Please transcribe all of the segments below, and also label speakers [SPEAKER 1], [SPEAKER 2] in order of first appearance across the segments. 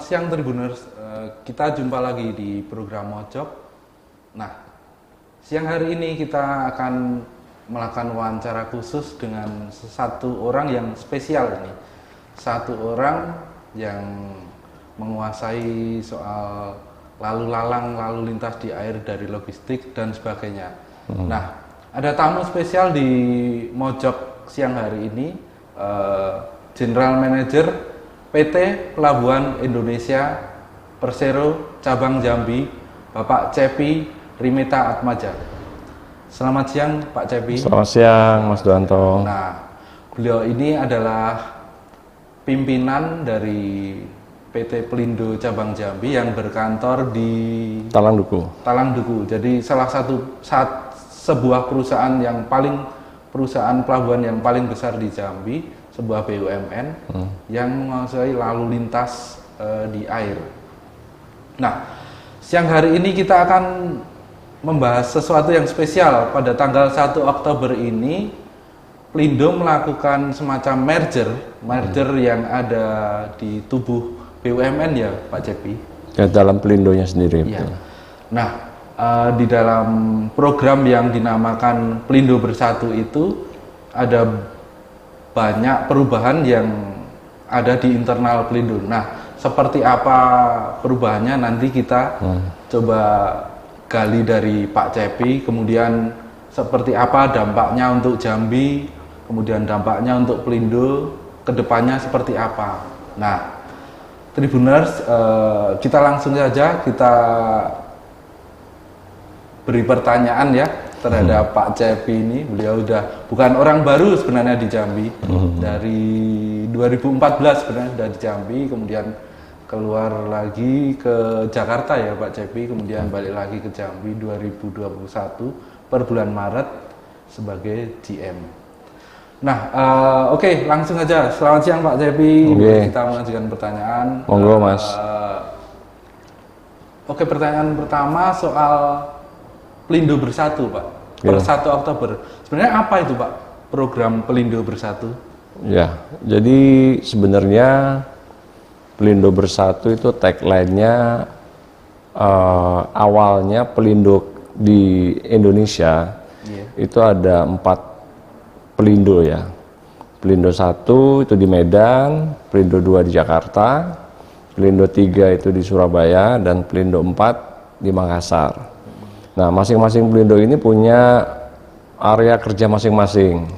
[SPEAKER 1] siang Tribuners, kita jumpa lagi di program Mojok. Nah, siang hari ini kita akan melakukan wawancara khusus dengan satu orang yang spesial ini. Satu orang yang menguasai soal lalu lalang, lalu lintas di air dari logistik dan sebagainya. Nah, ada tamu spesial di Mojok siang hari ini, General Manager PT Pelabuhan Indonesia Persero Cabang Jambi, Bapak Cepi Rimeta Atmaja. Selamat siang Pak Cepi.
[SPEAKER 2] Selamat siang Mas Duanto.
[SPEAKER 1] Nah, beliau ini adalah pimpinan dari PT Pelindo Cabang Jambi yang berkantor di Talangduku. Jadi sebuah perusahaan perusahaan pelabuhan yang paling besar di Jambi, sebuah BUMN yang menguasai lalu lintas di air. Nah, siang hari ini kita akan membahas sesuatu yang spesial. Pada tanggal 1 Oktober ini, Pelindo melakukan semacam merger yang ada di tubuh BUMN ya Pak Cepi?
[SPEAKER 2] Ya, dalam Pelindonya sendiri.
[SPEAKER 1] Ya. Nah, di dalam program yang dinamakan Pelindo Bersatu itu ada banyak perubahan yang ada di internal Pelindo. Nah, seperti apa perubahannya nanti kita coba gali dari Pak Cepi, kemudian seperti apa dampaknya untuk Jambi, kemudian dampaknya untuk Pelindo, kedepannya seperti apa. Nah, Tribuners, kita langsung saja kita beri pertanyaan ya terhadap Pak Cepi ini. Beliau udah bukan orang baru sebenarnya di Jambi. Dari 2014 sebenarnya sudah di Jambi, kemudian keluar lagi ke Jakarta ya Pak Cepi, kemudian balik lagi ke Jambi 2021 per bulan Maret sebagai GM. Nah, oke, langsung aja. Selamat siang Pak Cepi. Kita mengajukan pertanyaan.
[SPEAKER 2] Monggo Mas.
[SPEAKER 1] Oke, pertanyaan pertama soal Pelindo Bersatu, Pak. Per 1 Oktober. Sebenarnya apa itu, Pak? Program Pelindo Bersatu?
[SPEAKER 2] Ya, jadi sebenarnya Pelindo Bersatu itu tagline-nya awalnya Pelindo di Indonesia itu ada 4 Pelindo ya. Pelindo 1 itu di Medan, Pelindo 2 di Jakarta, Pelindo 3 itu di Surabaya, dan Pelindo 4 di Makassar. Nah, masing-masing Pelindo ini punya area kerja masing-masing,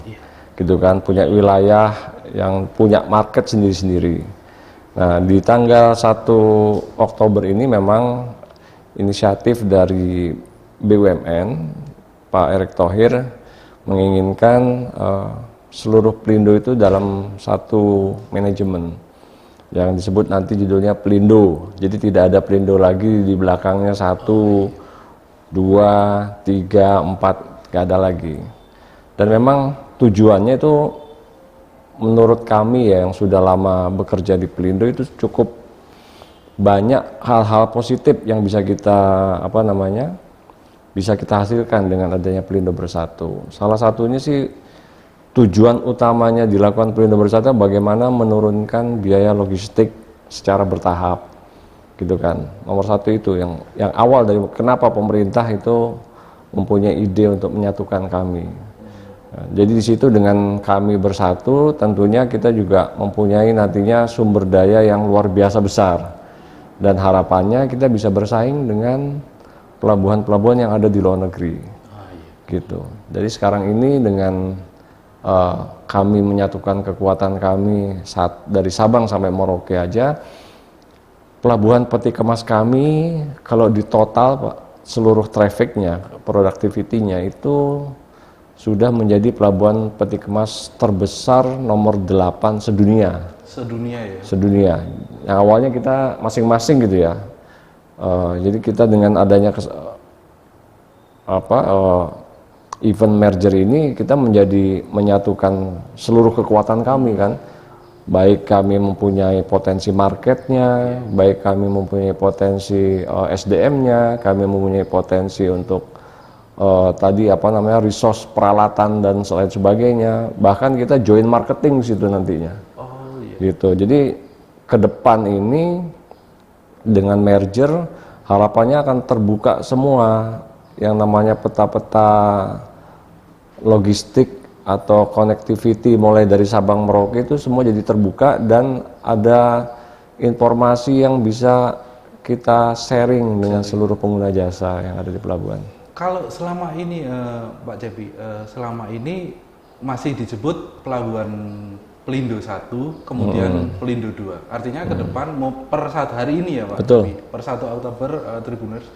[SPEAKER 2] gitu kan, punya wilayah yang punya market sendiri-sendiri. Nah, di tanggal 1 Oktober ini memang inisiatif dari BUMN, Pak Erick Thohir, menginginkan seluruh Pelindo itu dalam satu manajemen yang disebut nanti judulnya Pelindo. Jadi tidak ada Pelindo lagi di belakangnya 1, 2, 3, 4, gak ada lagi. Dan memang tujuannya itu menurut kami ya yang sudah lama bekerja di Pelindo itu cukup banyak hal-hal positif yang bisa kita bisa kita hasilkan dengan adanya Pelindo Bersatu. Salah satunya sih tujuan utamanya dilakukan Pelindo Bersatu bagaimana menurunkan biaya logistik secara bertahap. Gitu kan, nomor 1 itu yang awal dari kenapa pemerintah itu mempunyai ide untuk menyatukan kami. Nah, jadi di situ dengan kami bersatu, tentunya kita juga mempunyai nantinya sumber daya yang luar biasa besar, dan harapannya kita bisa bersaing dengan pelabuhan-pelabuhan yang ada di luar negeri. Gitu. Jadi sekarang ini dengan kami menyatukan kekuatan kami dari Sabang sampai Merauke aja. Pelabuhan peti kemas kami kalau di total Pak, seluruh trafficnya, productivity-nya itu sudah menjadi pelabuhan peti kemas terbesar nomor 8 sedunia.
[SPEAKER 1] Sedunia ya?
[SPEAKER 2] Sedunia. Yang awalnya kita masing-masing gitu ya. Jadi kita dengan adanya event merger ini kita menyatukan seluruh kekuatan kami kan. Baik kami mempunyai potensi marketnya, baik kami mempunyai potensi SDM-nya, kami mempunyai potensi untuk resource peralatan dan lain sebagainya. Bahkan kita join marketing situ nantinya. Gitu. Jadi ke depan ini dengan merger harapannya akan terbuka semua yang namanya peta-peta logistik atau connectivity mulai dari Sabang Merauke itu semua jadi terbuka dan ada informasi yang bisa kita sharing dengan seluruh pengguna jasa yang ada di pelabuhan.
[SPEAKER 1] Kalau selama ini Pak Cepi, selama ini masih disebut Pelabuhan Pelindo 1, kemudian Pelindo 2. Artinya ke depan mau per saat hari ini ya Pak Cepi, per 1 Oktober Tribuners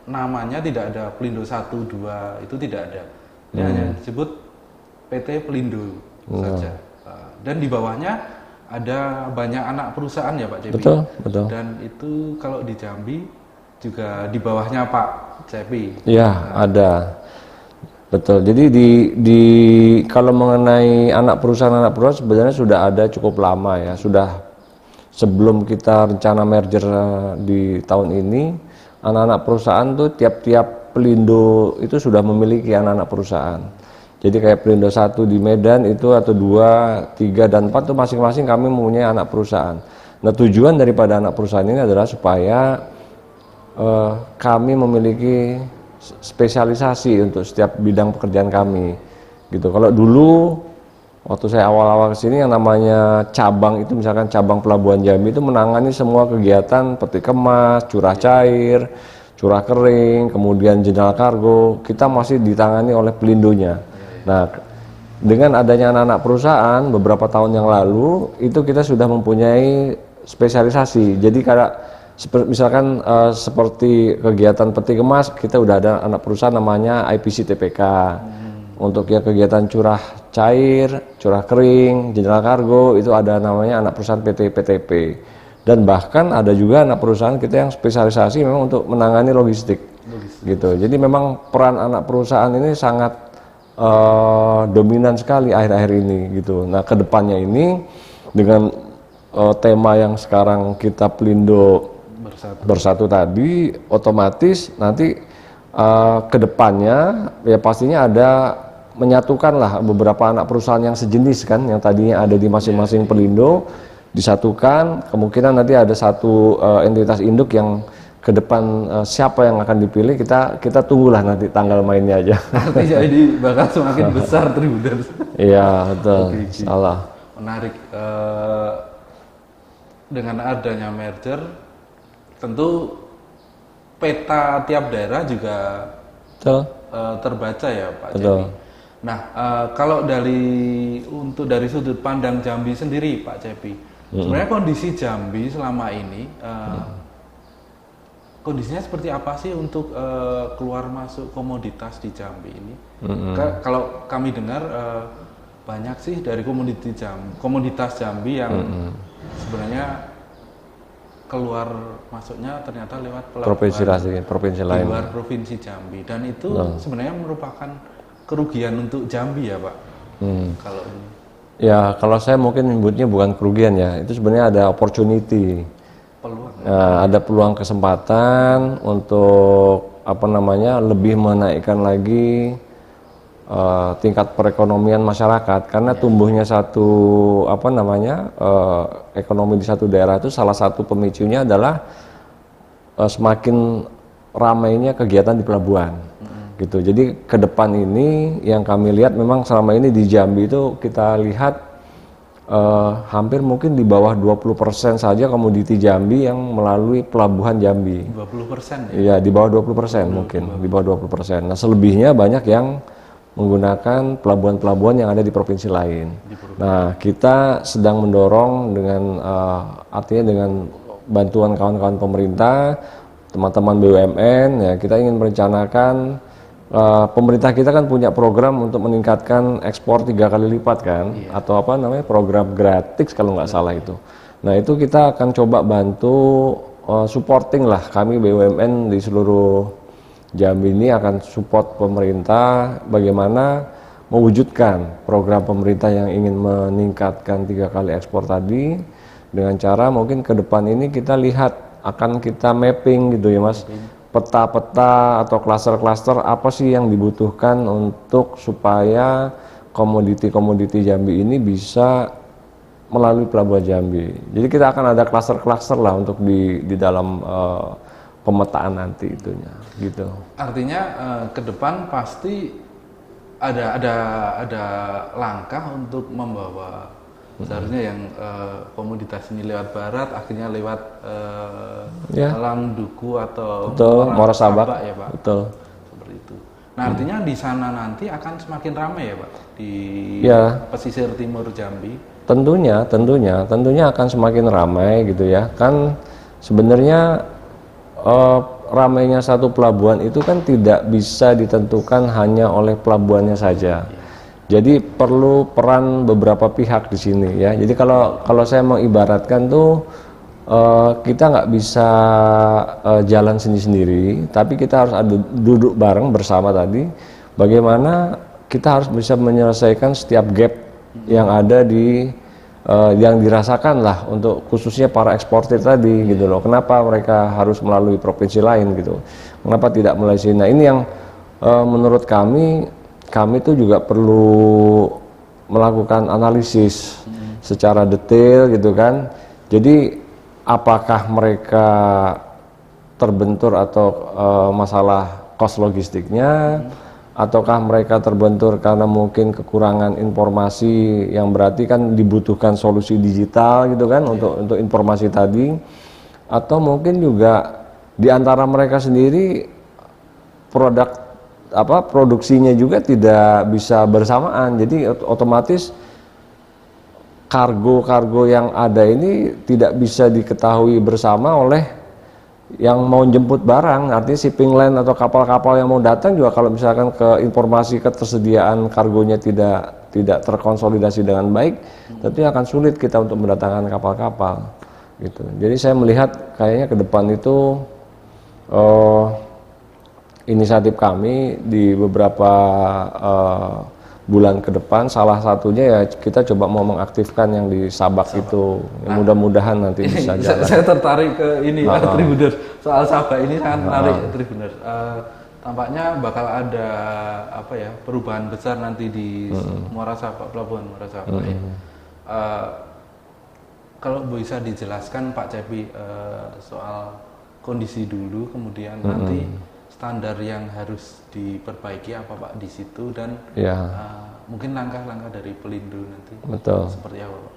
[SPEAKER 1] namanya tidak ada Pelindo 1, 2, itu tidak ada. Ini hanya disebut PT Pelindo saja. Dan di bawahnya ada banyak anak perusahaan ya Pak Cepi.
[SPEAKER 2] Betul, betul.
[SPEAKER 1] Dan itu kalau di Jambi juga di bawahnya Pak Cepi.
[SPEAKER 2] Ya, ada. Betul. Jadi kalau mengenai anak perusahaan sebenarnya sudah ada cukup lama ya. Sudah sebelum kita rencana merger di tahun ini, anak-anak perusahaan tuh tiap-tiap Pelindo itu sudah memiliki anak-anak perusahaan. Jadi kayak Pelindo 1 di Medan itu atau 2, 3 dan 4 tuh masing-masing kami mempunyai anak perusahaan. Nah, tujuan daripada anak perusahaan ini adalah supaya kami memiliki spesialisasi untuk setiap bidang pekerjaan kami gitu. Kalau dulu waktu saya awal-awal kesini yang namanya cabang itu misalkan cabang Pelabuhan Jambi itu menangani semua kegiatan peti kemas, curah cair, curah kering, kemudian general kargo, kita masih ditangani oleh Pelindonya. Nah, dengan adanya anak-anak perusahaan beberapa tahun yang lalu itu kita sudah mempunyai spesialisasi. Jadi kayak misalkan seperti kegiatan peti kemas, kita udah ada anak perusahaan namanya IPC TPK. Untuk ya kegiatan curah cair, curah kering, general kargo itu ada namanya anak perusahaan PT PTP. Dan bahkan ada juga anak perusahaan kita yang spesialisasi memang untuk menangani logistik. Gitu. Jadi memang peran anak perusahaan ini sangat dominan sekali akhir-akhir ini gitu. Nah, kedepannya ini dengan tema yang sekarang kita Pelindo bersatu tadi, otomatis nanti kedepannya ya pastinya ada menyatukan lah beberapa anak perusahaan yang sejenis kan, yang tadinya ada di masing-masing Pelindo disatukan, kemungkinan nanti ada satu entitas induk yang ke depan siapa yang akan dipilih kita tunggulah nanti tanggal mainnya aja.
[SPEAKER 1] Artinya ini bakal semakin besar Tribuners.
[SPEAKER 2] Iya betul. Salah.
[SPEAKER 1] Menarik. Dengan adanya merger, tentu peta tiap daerah juga terbaca ya Pak Cepi. Nah, kalau dari sudut pandang Jambi sendiri Pak Cepi, sebenarnya kondisi Jambi selama ini kondisinya seperti apa sih untuk keluar masuk komoditas di Jambi ini? Kalau kami dengar banyak sih dari komoditas Jambi yang sebenarnya keluar masuknya ternyata lewat
[SPEAKER 2] provinsi lain.
[SPEAKER 1] Luar provinsi Jambi, dan itu sebenarnya merupakan kerugian untuk Jambi ya Pak. Kalau ini. Ya
[SPEAKER 2] kalau saya mungkin menyebutnya bukan kerugian ya, itu sebenarnya ada opportunity. Ada peluang kesempatan untuk lebih menaikkan lagi tingkat perekonomian masyarakat, karena tumbuhnya satu ekonomi di satu daerah itu salah satu pemicunya adalah semakin ramainya kegiatan di pelabuhan gitu. Jadi ke depan ini yang kami lihat memang selama ini di Jambi itu kita lihat hampir mungkin di bawah 20% saja komoditi Jambi yang melalui pelabuhan Jambi.
[SPEAKER 1] 20% ya?
[SPEAKER 2] Iya, di bawah 20% mungkin, di bawah 20%. Nah, selebihnya banyak yang menggunakan pelabuhan-pelabuhan yang ada di provinsi lain. Nah, kita sedang mendorong dengan artinya dengan bantuan kawan-kawan pemerintah, teman-teman BUMN, ya kita ingin merencanakan pemerintah kita kan punya program untuk meningkatkan ekspor 3 kali lipat kan, atau program gratis kalau nggak salah itu. Nah itu kita akan coba bantu supporting lah, kami BUMN di seluruh Jambi ini akan support pemerintah bagaimana mewujudkan program pemerintah yang ingin meningkatkan 3 kali ekspor tadi, dengan cara mungkin ke depan ini kita lihat akan kita mapping gitu ya Mas. Peta-peta atau klaster-klaster apa sih yang dibutuhkan untuk supaya komoditi-komoditi Jambi ini bisa melalui Pelabuhan Jambi. Jadi kita akan ada klaster-klaster lah untuk di dalam pemetaan nanti itunya, gitu.
[SPEAKER 1] Artinya ke depan pasti ada langkah untuk membawa seharusnya yang komoditas ini lewat barat, akhirnya lewat Elang Duku atau
[SPEAKER 2] betul, Muara Sabak
[SPEAKER 1] ya Pak.
[SPEAKER 2] Betul.
[SPEAKER 1] Seperti itu. Nah artinya di sana nanti akan semakin ramai ya Pak di pesisir timur Jambi.
[SPEAKER 2] Tentunya akan semakin ramai gitu ya. Kan sebenarnya ramainya satu pelabuhan itu kan tidak bisa ditentukan hanya oleh pelabuhannya saja. Jadi perlu peran beberapa pihak di sini ya. Jadi kalau saya mau ibaratkan tuh kita nggak bisa jalan sendiri-sendiri, tapi kita harus ada duduk bareng bersama tadi. Bagaimana kita harus bisa menyelesaikan setiap gap yang ada yang dirasakan lah untuk khususnya para eksportir tadi gitu loh. Kenapa mereka harus melalui provinsi lain gitu? Kenapa tidak melalui sini? Nah ini yang menurut kami tuh juga perlu melakukan analisis secara detail gitu kan. Jadi apakah mereka terbentur atau masalah cost logistiknya? Ataukah mereka terbentur karena mungkin kekurangan informasi yang berarti kan dibutuhkan solusi digital gitu kan untuk informasi tadi, atau mungkin juga di antara mereka sendiri produksinya juga tidak bisa bersamaan, jadi otomatis kargo-kargo yang ada ini tidak bisa diketahui bersama oleh yang mau jemput barang. Artinya shipping line atau kapal-kapal yang mau datang juga kalau misalkan informasi ketersediaan kargonya tidak terkonsolidasi dengan baik, tentunya akan sulit kita untuk mendatangkan kapal-kapal gitu. Jadi saya melihat kayaknya ke depan itu inisiatif kami di beberapa bulan ke depan, salah satunya ya kita coba mau mengaktifkan yang di Sabak itu. Nah, mudah-mudahan nanti bisa jalan.
[SPEAKER 1] Saya tertarik ke ini Tribuners, soal Sabak ini sangat menarik Tribuners. Tampaknya bakal ada perubahan besar nanti di Muara Sabak, Pelabuhan Muara Sabak. Kalau bisa dijelaskan Pak Cepi soal kondisi dulu, kemudian nanti standar yang harus diperbaiki apa Pak di situ, dan mungkin langkah-langkah dari Pelindo nanti.
[SPEAKER 2] Betul.
[SPEAKER 1] Seperti apa Pak?